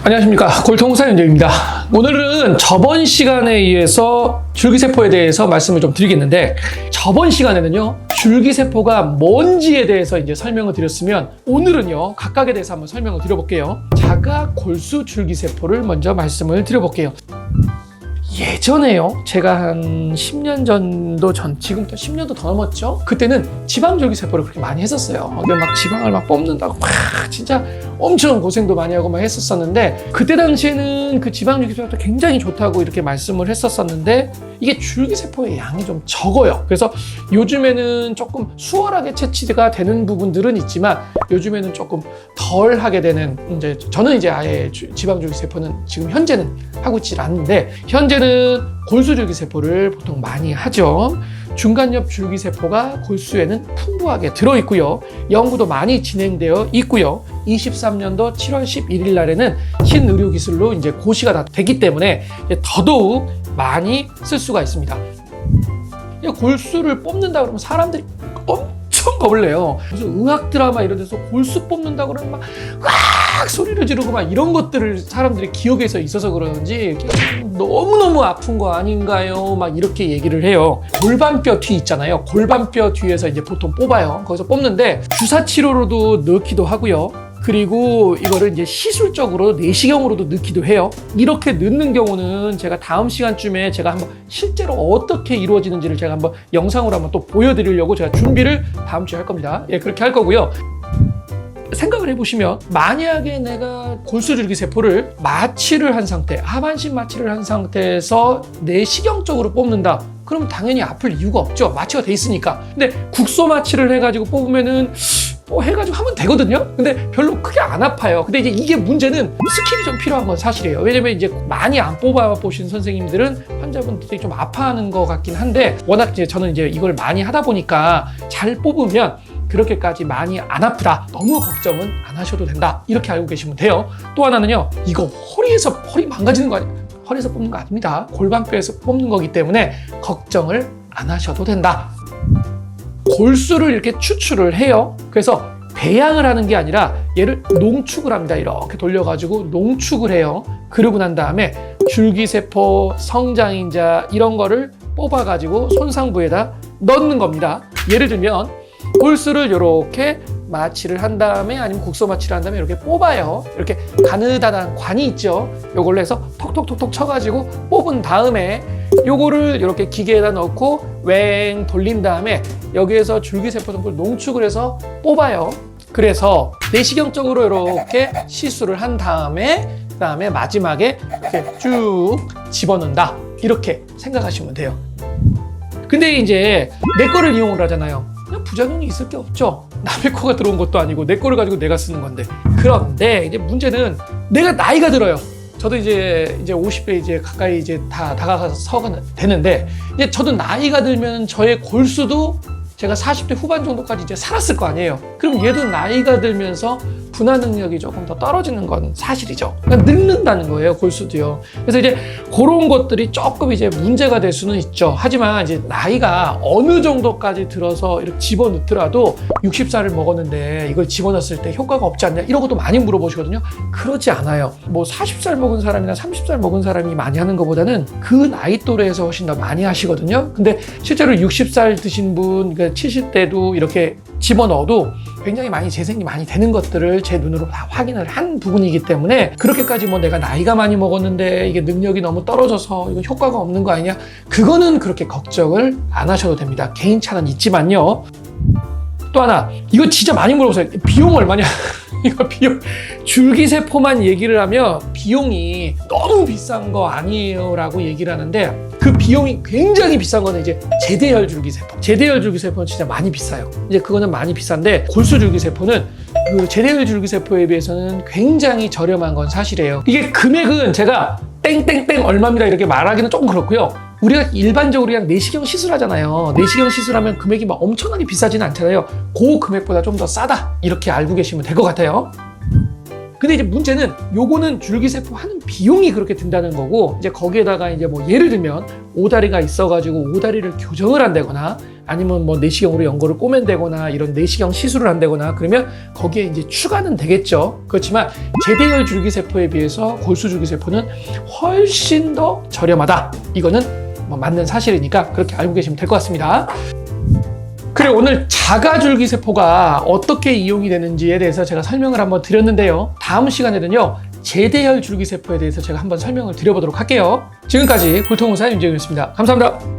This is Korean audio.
안녕하십니까, 골통사 연재입니다. 오늘은 저번 시간에 이어서 줄기세포에 대해서 말씀을 좀 드리겠는데, 저번 시간에는요 줄기세포가 뭔지에 대해서 이제 설명을 드렸으면, 오늘은요 각각에 대해서 한번 설명을 드려볼게요. 자가 골수 줄기세포를 먼저 말씀을 드려볼게요. 예전에요, 제가 한 10년 정도 전, 지금부터 10년도 더 넘었죠? 그때는 지방줄기세포를 그렇게 많이 했었어요. 막 지방을 막 뽑는다고 막 진짜 엄청 고생도 많이 하고 막 했었었는데, 그때 당시에는 그 지방줄기세포가 굉장히 좋다고 이렇게 말씀을 했었었는데, 이게 줄기세포의 양이 좀 적어요. 그래서 요즘에는 조금 수월하게 채취가 되는 부분들은 있지만, 요즘에는 조금 덜 하게 되는, 이제 저는 이제 아예 지방줄기세포는 지금 현재는 하고 있지 않는데, 현재는 골수줄기세포를 보통 많이 하죠. 중간엽 줄기세포가 골수에는 풍부하게 들어있고요. 연구도 많이 진행되어 있고요. 23년도 7월 11일 날에는 신의료기술로 이제 고시가 다 되기 때문에 더더욱 많이 쓸 수가 있습니다. 골수를 뽑는다 그러면 사람들이 엄청 겁을 내요. 무슨 의학 드라마 이런 데서 골수 뽑는다 그러면 막 소리를 지르고 막 이런 것들을 사람들이 기억에서 있어서 그러는지 너무너무 아픈 거 아닌가요? 막 이렇게 얘기를 해요. 골반뼈 뒤 있잖아요. 골반뼈 뒤에서 이제 보통 뽑아요. 거기서 뽑는데 주사 치료로도 넣기도 하고요. 그리고 이거를 이제 시술적으로 내시경으로도 넣기도 해요. 이렇게 넣는 경우는 제가 다음 시간쯤에 제가 한번 실제로 어떻게 이루어지는지를 제가 한번 영상으로 한번 또 보여드리려고 제가 준비를 다음 주에 할 겁니다. 그렇게 할 거고요. 생각을 해보시면, 만약에 내가 골수줄기세포를 마취를 한 상태, 하반신 마취를 한 상태에서 내시경적으로 뽑는다, 그럼 당연히 아플 이유가 없죠. 마취가 돼 있으니까. 근데 국소 마취를 해가지고 뽑으면은 해가지고 하면 되거든요. 근데 별로 크게 안 아파요. 근데 이제 이게 문제는 스킬이 좀 필요한 건 사실이에요. 왜냐면 이제 많이 안 뽑아보신 선생님들은 환자분들이 좀 아파하는 것 같긴 한데, 워낙 이제 저는 이제 이걸 많이 하다 보니까 잘 뽑으면 그렇게까지 많이 안 아프다, 너무 걱정은 안 하셔도 된다, 이렇게 알고 계시면 돼요. 또 하나는요, 이거 허리 망가지는 거 아니에요. 허리에서 뽑는 거 아닙니다. 골반뼈에서 뽑는 거기 때문에 걱정을 안 하셔도 된다. 골수를 이렇게 추출을 해요. 그래서 배양을 하는 게 아니라 얘를 농축을 합니다. 이렇게 돌려가지고 농축을 해요. 그러고 난 다음에 줄기세포, 성장인자 이런 거를 뽑아가지고 손상부에다 넣는 겁니다. 예를 들면 골수를 이렇게 마취를 한 다음에, 아니면 국소 마취를 한 다음에 이렇게 뽑아요. 이렇게 가느다란 관이 있죠. 요걸로 해서 톡톡톡톡 쳐가지고 뽑은 다음에 요거를 이렇게 기계에다 넣고 웽 돌린 다음에 여기에서 줄기세포 정도를 농축을 해서 뽑아요. 그래서 내시경적으로 이렇게 시술을 한 다음에, 그다음에 마지막에 이렇게 쭉 집어넣는다, 이렇게 생각하시면 돼요. 근데 이제 내 거를 이용을 하잖아요. 그냥 부작용이 있을 게 없죠. 남의 거가 들어온 것도 아니고 내 거를 가지고 내가 쓰는 건데. 그런데 이제 문제는 내가 나이가 들어요. 저도 이제 50대 이제 가까이 이제 다 다가가서 되는데, 이제 저도 나이가 들면 저의 골수도 제가 40대 후반 정도까지 이제 살았을 거 아니에요. 그럼 얘도 나이가 들면서 분할 능력이 조금 더 떨어지는 건 사실이죠. 그러니까 늙는다는 거예요, 골수도요. 그래서 이제 그런 것들이 조금 이제 문제가 될 수는 있죠. 하지만 이제 나이가 어느 정도까지 들어서 이렇게 집어넣더라도 60살을 먹었는데 이걸 집어넣었을 때 효과가 없지 않냐, 이런 것도 많이 물어보시거든요. 그렇지 않아요. 뭐 40살 먹은 사람이나 30살 먹은 사람이 많이 하는 것보다는 그 나이 또래에서 훨씬 더 많이 하시거든요. 근데 실제로 60살 드신 분, 70대도 이렇게 집어넣어도 굉장히 많이 재생이 많이 되는 것들을 제 눈으로 다 확인을 한 부분이기 때문에, 그렇게까지 뭐 내가 나이가 많이 먹었는데 이게 능력이 너무 떨어져서 이거 효과가 없는 거 아니냐, 그거는 그렇게 걱정을 안 하셔도 됩니다. 개인차는 있지만요. 또 하나, 이거 진짜 많이 물어보세요. 비용 얼마냐? 이거 비용, 줄기세포만 얘기를 하면 비용이 너무 비싼 거 아니에요 라고 얘기를 하는데, 그 비용이 굉장히 비싼 거는 이제 제대열 줄기세포. 제대열 줄기세포는 진짜 많이 비싸요. 이제 그거는 많이 비싼데, 골수 줄기세포는 그 제대열 줄기세포에 비해서는 굉장히 저렴한 건 사실이에요. 이게 금액은 제가 땡땡땡 얼마입니다 이렇게 말하기는 조금 그렇고요. 우리가 일반적으로 그냥 내시경 시술하잖아요. 내시경 시술하면 금액이 막 엄청나게 비싸지는 않잖아요. 그 금액보다 좀 더 싸다, 이렇게 알고 계시면 될 것 같아요. 근데 이제 문제는 요거는 줄기세포 하는 비용이 그렇게 든다는 거고, 이제 거기에다가 이제 뭐 예를 들면 오다리가 있어가지고 오다리를 교정을 한다거나, 아니면 뭐 내시경으로 연골을 꼬맨다거나 이런 내시경 시술을 한다거나 그러면 거기에 이제 추가는 되겠죠. 그렇지만 제대혈 줄기세포에 비해서 골수줄기세포는 훨씬 더 저렴하다. 이거는 뭐 맞는 사실이니까 그렇게 알고 계시면 될 것 같습니다. 그리고 오늘 자가줄기세포가 어떻게 이용이 되는지에 대해서 제가 설명을 한번 드렸는데요. 다음 시간에는요, 제대혈 줄기세포에 대해서 제가 한번 설명을 드려보도록 할게요. 지금까지 골통의사 윤재윤이었습니다. 감사합니다.